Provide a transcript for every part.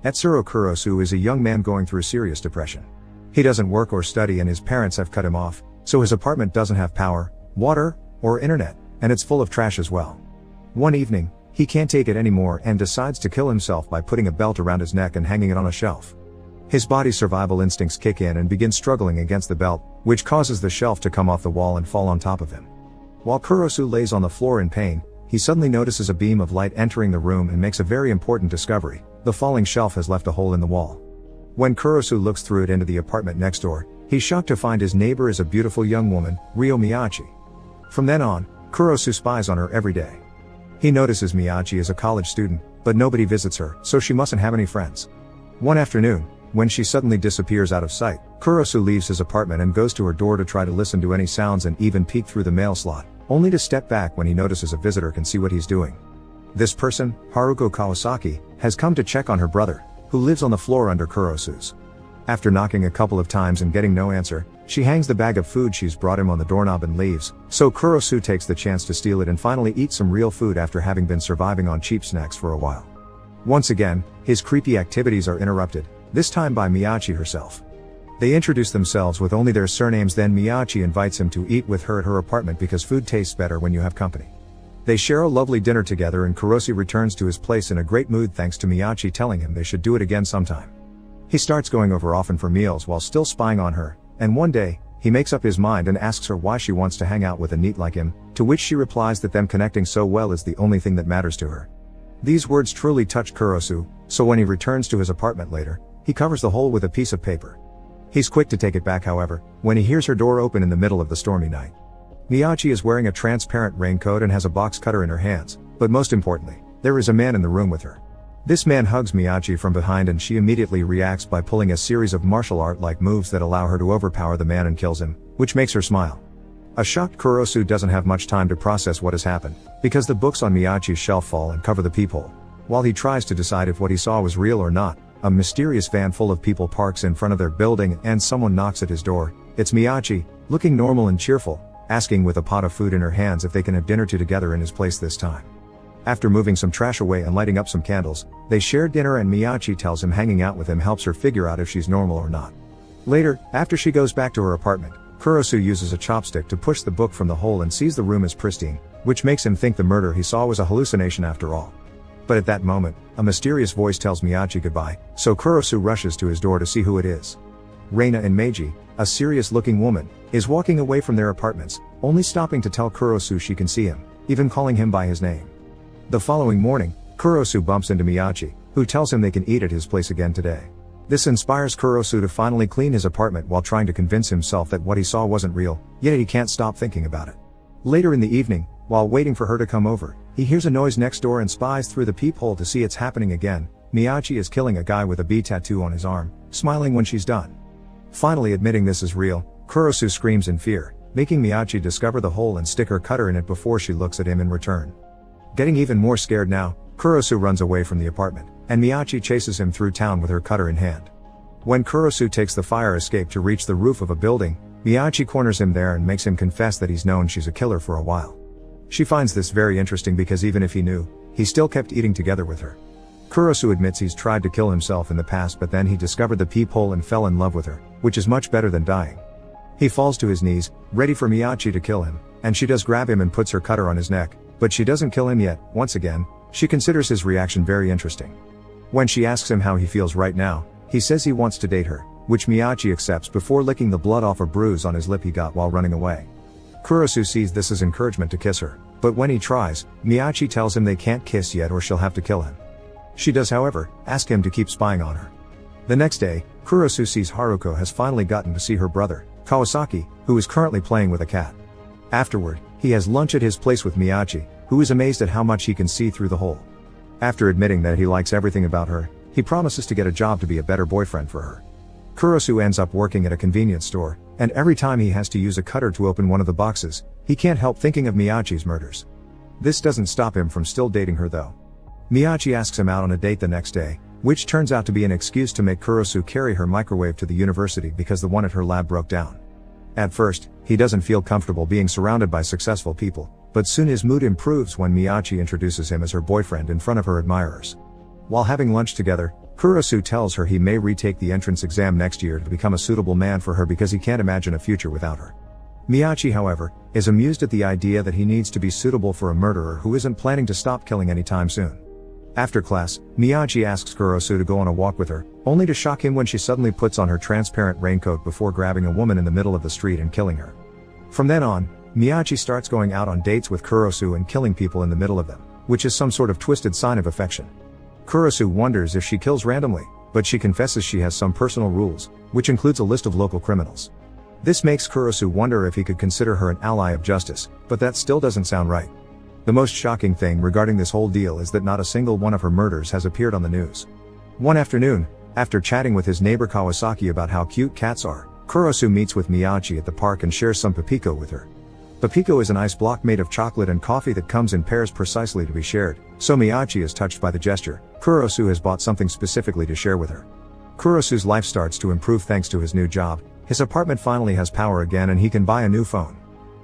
Etsuro Kurosu is a young man going through serious depression. He doesn't work or study and his parents have cut him off, so his apartment doesn't have power, water, or internet, and it's full of trash as well. One evening, he can't take it anymore and decides to kill himself by putting a belt around his neck and hanging it on a shelf. His body's survival instincts kick in and begin struggling against the belt, which causes the shelf to come off the wall and fall on top of him. While Kurosu lays on the floor in pain, he suddenly notices a beam of light entering the room and makes a very important discovery: the falling shelf has left a hole in the wall. When Kurosu looks through it into the apartment next door, he's shocked to find his neighbor is a beautiful young woman, Ryo Miyachi. From then on, Kurosu spies on her every day. He notices Miyachi is a college student, but nobody visits her, so she mustn't have any friends. One afternoon, when she suddenly disappears out of sight, Kurosu leaves his apartment and goes to her door to try to listen to any sounds and even peek through the mail slot, only to step back when he notices a visitor can see what he's doing. This person, Haruko Kawasaki, has come to check on her brother, who lives on the floor under Kurosu's. After knocking a couple of times and getting no answer, she hangs the bag of food she's brought him on the doorknob and leaves, so Kurosu takes the chance to steal it and finally eat some real food after having been surviving on cheap snacks for a while. Once again, his creepy activities are interrupted, this time by Miyachi herself. They introduce themselves with only their surnames, then Miyachi invites him to eat with her at her apartment because food tastes better when you have company. They share a lovely dinner together and Kurosu returns to his place in a great mood thanks to Miyachi telling him they should do it again sometime. He starts going over often for meals while still spying on her, and one day, he makes up his mind and asks her why she wants to hang out with a NEET like him, to which she replies that them connecting so well is the only thing that matters to her. These words truly touch Kurosu, so when he returns to his apartment later, he covers the hole with a piece of paper. He's quick to take it back, however, when he hears her door open in the middle of the stormy night. Miyachi is wearing a transparent raincoat and has a box cutter in her hands, but most importantly, there is a man in the room with her. This man hugs Miyachi from behind and she immediately reacts by pulling a series of martial art-like moves that allow her to overpower the man and kills him, which makes her smile. A shocked Kurosu doesn't have much time to process what has happened, because the books on Miyachi's shelf fall and cover the peephole. While he tries to decide if what he saw was real or not, a mysterious van full of people parks in front of their building and someone knocks at his door. It's Miyachi, looking normal and cheerful, asking with a pot of food in her hands if they can have dinner together in his place this time. After moving some trash away and lighting up some candles, they share dinner and Miyachi tells him hanging out with him helps her figure out if she's normal or not. Later, after she goes back to her apartment, Kurosu uses a chopstick to push the book from the hole and sees the room as pristine, which makes him think the murder he saw was a hallucination after all. But at that moment, a mysterious voice tells Miyachi goodbye, so Kurosu rushes to his door to see who it is. Reina and Meiji, a serious-looking woman, is walking away from their apartments, only stopping to tell Kurosu she can see him, even calling him by his name. The following morning, Kurosu bumps into Miyachi, who tells him they can eat at his place again today. This inspires Kurosu to finally clean his apartment while trying to convince himself that what he saw wasn't real, yet he can't stop thinking about it. Later in the evening, while waiting for her to come over, he hears a noise next door and spies through the peephole to see it's happening again. Miyachi is killing a guy with a bee tattoo on his arm, smiling when she's done. Finally admitting this is real, Kurosu screams in fear, making Miyachi discover the hole and stick her cutter in it before she looks at him in return. Getting even more scared now, Kurosu runs away from the apartment, and Miyachi chases him through town with her cutter in hand. When Kurosu takes the fire escape to reach the roof of a building, Miyachi corners him there and makes him confess that he's known she's a killer for a while. She finds this very interesting because even if he knew, he still kept eating together with her. Kurosu admits he's tried to kill himself in the past, but then he discovered the peephole and fell in love with her, which is much better than dying. He falls to his knees, ready for Miyachi to kill him, and she does grab him and puts her cutter on his neck, but she doesn't kill him yet. Once again, she considers his reaction very interesting. When she asks him how he feels right now, he says he wants to date her, which Miyachi accepts before licking the blood off a bruise on his lip he got while running away. Kurosu sees this as encouragement to kiss her, but when he tries, Miyachi tells him they can't kiss yet or she'll have to kill him. She does, however, ask him to keep spying on her. The next day, Kurosu sees Haruko has finally gotten to see her brother, Kawasaki, who is currently playing with a cat. Afterward, he has lunch at his place with Miyachi, who is amazed at how much he can see through the hole. After admitting that he likes everything about her, he promises to get a job to be a better boyfriend for her. Kurosu ends up working at a convenience store, and every time he has to use a cutter to open one of the boxes, he can't help thinking of Miyachi's murders. This doesn't stop him from still dating her though. Miyachi asks him out on a date the next day, which turns out to be an excuse to make Kurosu carry her microwave to the university because the one at her lab broke down. At first, he doesn't feel comfortable being surrounded by successful people, but soon his mood improves when Miyachi introduces him as her boyfriend in front of her admirers. While having lunch together, Kurosu tells her he may retake the entrance exam next year to become a suitable man for her because he can't imagine a future without her. Miyachi, however, is amused at the idea that he needs to be suitable for a murderer who isn't planning to stop killing anytime soon. After class, Miyachi asks Kurosu to go on a walk with her, only to shock him when she suddenly puts on her transparent raincoat before grabbing a woman in the middle of the street and killing her. From then on, Miyachi starts going out on dates with Kurosu and killing people in the middle of them, which is some sort of twisted sign of affection. Kurosu wonders if she kills randomly, but she confesses she has some personal rules, which includes a list of local criminals. This makes Kurosu wonder if he could consider her an ally of justice, but that still doesn't sound right. The most shocking thing regarding this whole deal is that not a single one of her murders has appeared on the news. One afternoon, after chatting with his neighbor Kawasaki about how cute cats are, Kurosu meets with Miyachi at the park and shares some papiko with her. Papiko is an ice block made of chocolate and coffee that comes in pairs precisely to be shared, so Miyachi is touched by the gesture. Kurosu has bought something specifically to share with her. Kurosu's life starts to improve thanks to his new job. His apartment finally has power again and he can buy a new phone.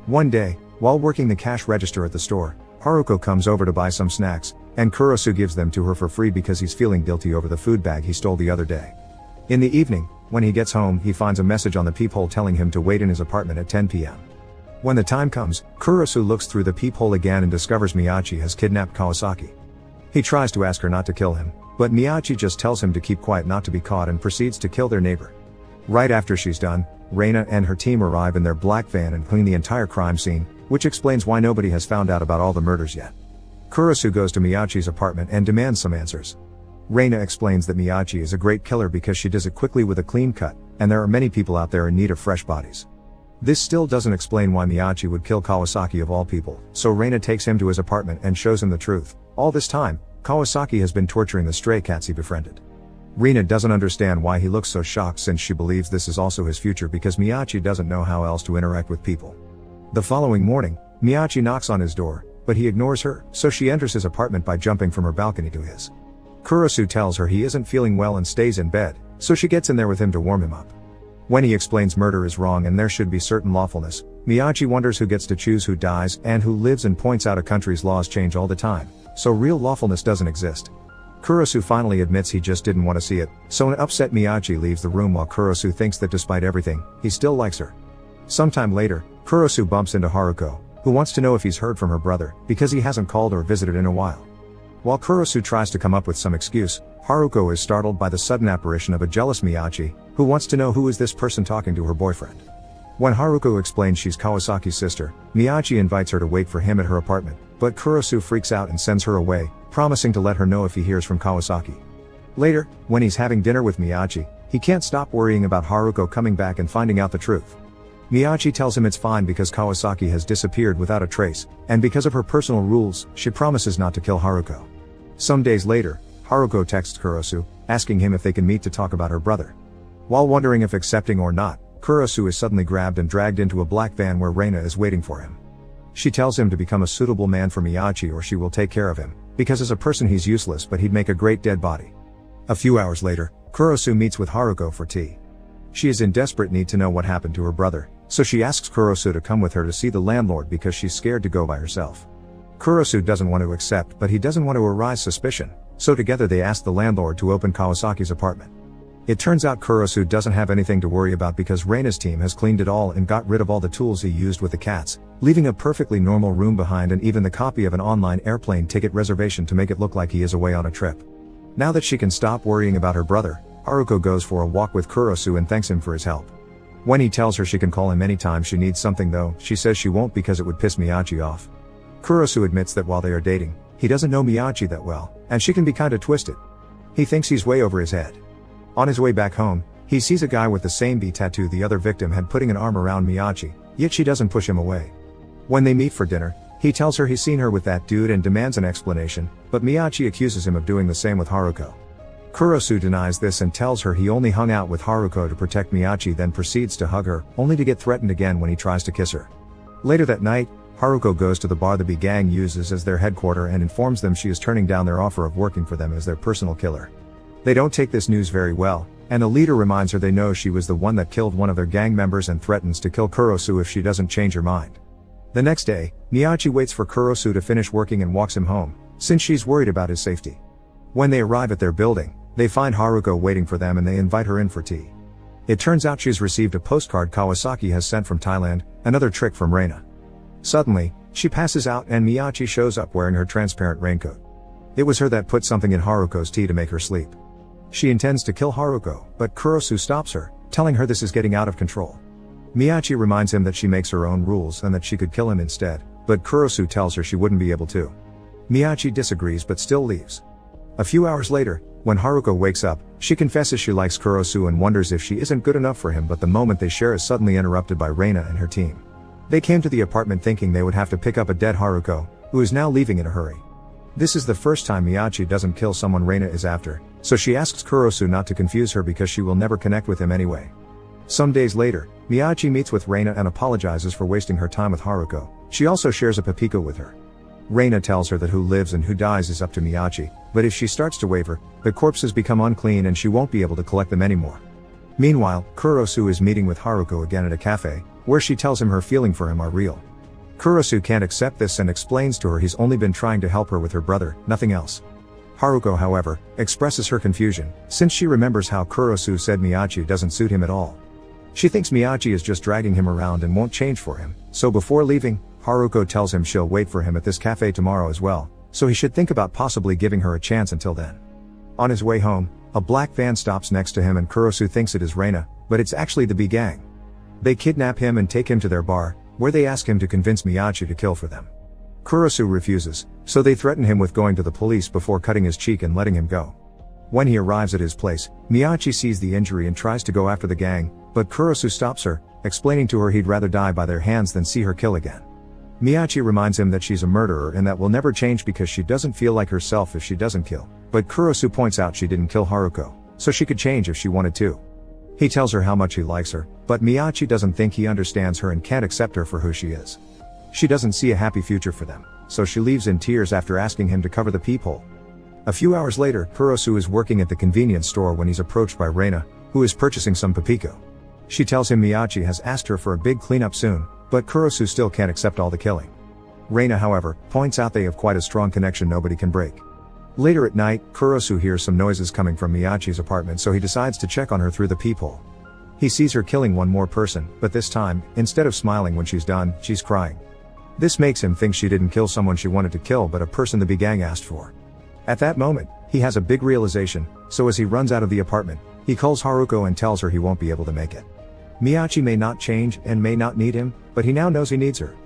One day, while working the cash register at the store, Haruko comes over to buy some snacks, and Kurosu gives them to her for free because he's feeling guilty over the food bag he stole the other day. In the evening, when he gets home, he finds a message on the peephole telling him to wait in his apartment at 10 p.m. When the time comes, Kurosu looks through the peephole again and discovers Miyachi has kidnapped Kawasaki. He tries to ask her not to kill him, but Miyachi just tells him to keep quiet not to be caught and proceeds to kill their neighbor. Right after she's done, Reina and her team arrive in their black van and clean the entire crime scene, which explains why nobody has found out about all the murders yet. Kurosu goes to Miyachi's apartment and demands some answers. Reina explains that Miyachi is a great killer because she does it quickly with a clean cut, and there are many people out there in need of fresh bodies. This still doesn't explain why Miyachi would kill Kawasaki of all people, so Reina takes him to his apartment and shows him the truth. All this time, Kawasaki has been torturing the stray cats he befriended. Reina doesn't understand why he looks so shocked since she believes this is also his future because Miyachi doesn't know how else to interact with people. The following morning, Miyachi knocks on his door, but he ignores her, so she enters his apartment by jumping from her balcony to his. Kurosu tells her he isn't feeling well and stays in bed, so she gets in there with him to warm him up. When he explains murder is wrong and there should be certain lawfulness, Miyachi wonders who gets to choose who dies and who lives and points out a country's laws change all the time, so real lawfulness doesn't exist. Kurosu finally admits he just didn't want to see it, so an upset Miyachi leaves the room while Kurosu thinks that despite everything, he still likes her. Sometime later, Kurosu bumps into Haruko, who wants to know if he's heard from her brother, because he hasn't called or visited in a while. While Kurosu tries to come up with some excuse, Haruko is startled by the sudden apparition of a jealous Miyachi, who wants to know who is this person talking to her boyfriend. When Haruko explains she's Kawasaki's sister, Miyachi invites her to wait for him at her apartment, but Kurosu freaks out and sends her away, promising to let her know if he hears from Kawasaki. Later, when he's having dinner with Miyachi, he can't stop worrying about Haruko coming back and finding out the truth. Miyachi tells him it's fine because Kawasaki has disappeared without a trace, and because of her personal rules, she promises not to kill Haruko. Some days later, Haruko texts Kurosu, asking him if they can meet to talk about her brother. While wondering if accepting or not, Kurosu is suddenly grabbed and dragged into a black van where Reina is waiting for him. She tells him to become a suitable man for Miyachi or she will take care of him, because as a person he's useless but he'd make a great dead body. A few hours later, Kurosu meets with Haruko for tea. She is in desperate need to know what happened to her brother, so she asks Kurosu to come with her to see the landlord because she's scared to go by herself. Kurosu doesn't want to accept but he doesn't want to arouse suspicion, so together they ask the landlord to open Kawasaki's apartment. It turns out Kurosu doesn't have anything to worry about because Reina's team has cleaned it all and got rid of all the tools he used with the cats, leaving a perfectly normal room behind and even the copy of an online airplane ticket reservation to make it look like he is away on a trip. Now that she can stop worrying about her brother, Haruko goes for a walk with Kurosu and thanks him for his help. When he tells her she can call him anytime she needs something though, she says she won't because it would piss Miyachi off. Kurosu admits that while they are dating, he doesn't know Miyachi that well, and she can be kinda twisted. He thinks he's way over his head. On his way back home, he sees a guy with the same bee tattoo the other victim had putting an arm around Miyachi, yet she doesn't push him away. When they meet for dinner, he tells her he's seen her with that dude and demands an explanation, but Miyachi accuses him of doing the same with Haruko. Kurosu denies this and tells her he only hung out with Haruko to protect Miyachi, then proceeds to hug her, only to get threatened again when he tries to kiss her. Later that night, Haruko goes to the bar the bee gang uses as their headquarters and informs them she is turning down their offer of working for them as their personal killer. They don't take this news very well, and the leader reminds her they know she was the one that killed one of their gang members and threatens to kill Kurosu if she doesn't change her mind. The next day, Miyachi waits for Kurosu to finish working and walks him home, since she's worried about his safety. When they arrive at their building, They find Haruko waiting for them and they invite her in for tea. It turns out she's received a postcard Kawasaki has sent from Thailand, another trick from Reina. Suddenly, she passes out and Miyachi shows up wearing her transparent raincoat. It was her that put something in Haruko's tea to make her sleep. She intends to kill Haruko, but Kurosu stops her, telling her this is getting out of control. Miyachi reminds him that she makes her own rules and that she could kill him instead, but Kurosu tells her she wouldn't be able to. Miyachi disagrees but still leaves. A few hours later, when Haruko wakes up, she confesses she likes Kurosu and wonders if she isn't good enough for him, but the moment they share is suddenly interrupted by Reina and her team. They came to the apartment thinking they would have to pick up a dead Haruko, who is now leaving in a hurry. This is the first time Miyachi doesn't kill someone Reina is after, so she asks Kurosu not to confuse her because she will never connect with him anyway. Some days later, Miyachi meets with Reina and apologizes for wasting her time with Haruko. She also shares a Papiko with her. Reina tells her that who lives and who dies is up to Miyachi, but if she starts to waver, the corpses become unclean and she won't be able to collect them anymore. Meanwhile, Kurosu is meeting with Haruko again at a cafe, where she tells him her feeling for him are real. Kurosu can't accept this and explains to her he's only been trying to help her with her brother, nothing else. Haruko, however, expresses her confusion, since she remembers how Kurosu said Miyachi doesn't suit him at all. She thinks Miyachi is just dragging him around and won't change for him, so before leaving, Haruko tells him she'll wait for him at this cafe tomorrow as well, so he should think about possibly giving her a chance until then. On his way home, a black van stops next to him and Kurosu thinks it is Reina, but it's actually the B gang. They kidnap him and take him to their bar, where they ask him to convince Miyachi to kill for them. Kurosu refuses, so they threaten him with going to the police before cutting his cheek and letting him go. When he arrives at his place, Miyachi sees the injury and tries to go after the gang, but Kurosu stops her, explaining to her he'd rather die by their hands than see her kill again. Miyachi reminds him that she's a murderer and that will never change because she doesn't feel like herself if she doesn't kill, but Kurosu points out she didn't kill Haruko, so she could change if she wanted to. He tells her how much he likes her, but Miyachi doesn't think he understands her and can't accept her for who she is. She doesn't see a happy future for them, so she leaves in tears after asking him to cover the peephole. A few hours later, Kurosu is working at the convenience store when he's approached by Reina, who is purchasing some Papiko. She tells him Miyachi has asked her for a big cleanup soon, but Kurosu still can't accept all the killing. Reina, however, points out they have quite a strong connection nobody can break. Later at night, Kurosu hears some noises coming from Miyachi's apartment, so he decides to check on her through the peephole. He sees her killing one more person, but this time, instead of smiling when she's done, she's crying. This makes him think she didn't kill someone she wanted to kill but a person the B gang asked for. At that moment, he has a big realization, so as he runs out of the apartment, he calls Haruko and tells her he won't be able to make it. Miyachi may not change and may not need him, but he now knows he needs her.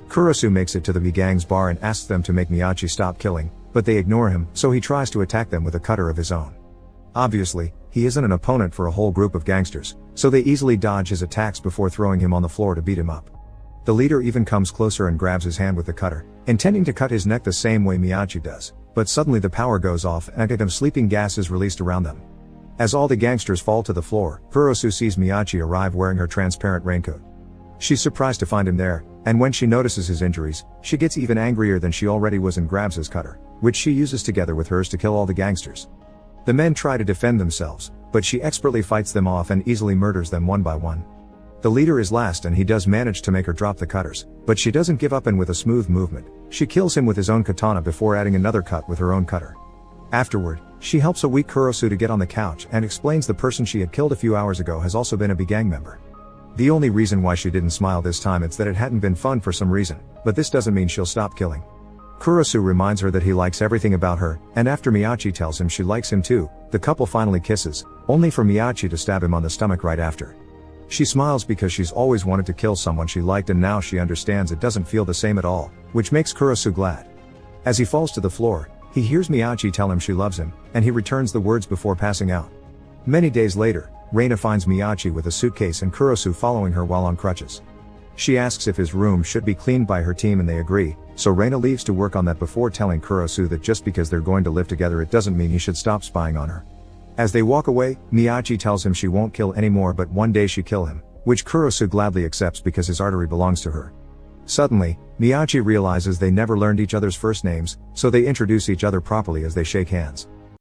Kurosu makes it to the B gang's bar and asks them to make Miyachi stop killing, but they ignore him, so he tries to attack them with a cutter of his own. Obviously, he isn't an opponent for a whole group of gangsters, so they easily dodge his attacks before throwing him on the floor to beat him up. The leader even comes closer and grabs his hand with the cutter, intending to cut his neck the same way Miyachi does, but suddenly the power goes off and a kind of sleeping gas is released around them. As all the gangsters fall to the floor, Kurosu sees Miyachi arrive wearing her transparent raincoat. She's surprised to find him there, and when she notices his injuries, she gets even angrier than she already was and grabs his cutter, which she uses together with hers to kill all the gangsters. The men try to defend themselves, but she expertly fights them off and easily murders them one by one. The leader is last and he does manage to make her drop the cutters, but she doesn't give up and with a smooth movement, she kills him with his own katana before adding another cut with her own cutter. Afterward, she helps a weak Kurosu to get on the couch and explains the person she had killed a few hours ago has also been a B gang member. The only reason why she didn't smile this time is that it hadn't been fun for some reason, but this doesn't mean she'll stop killing. Kurosu reminds her that he likes everything about her, and after Miyachi tells him she likes him too, the couple finally kisses, only for Miyachi to stab him on the stomach right after. She smiles because she's always wanted to kill someone she liked and now she understands it doesn't feel the same at all, which makes Kurosu glad. As he falls to the floor, he hears Miyachi tell him she loves him, and he returns the words before passing out. Many days later, Reina finds Miyachi with a suitcase and Kurosu following her while on crutches. She asks if his room should be cleaned by her team and they agree, so Reina leaves to work on that before telling Kurosu that just because they're going to live together it doesn't mean he should stop spying on her. As they walk away, Miyachi tells him she won't kill anymore but one day she kill him, which Kurosu gladly accepts because his artery belongs to her. Suddenly, Miyachi realizes they never learned each other's first names, so they introduce each other properly as they shake hands.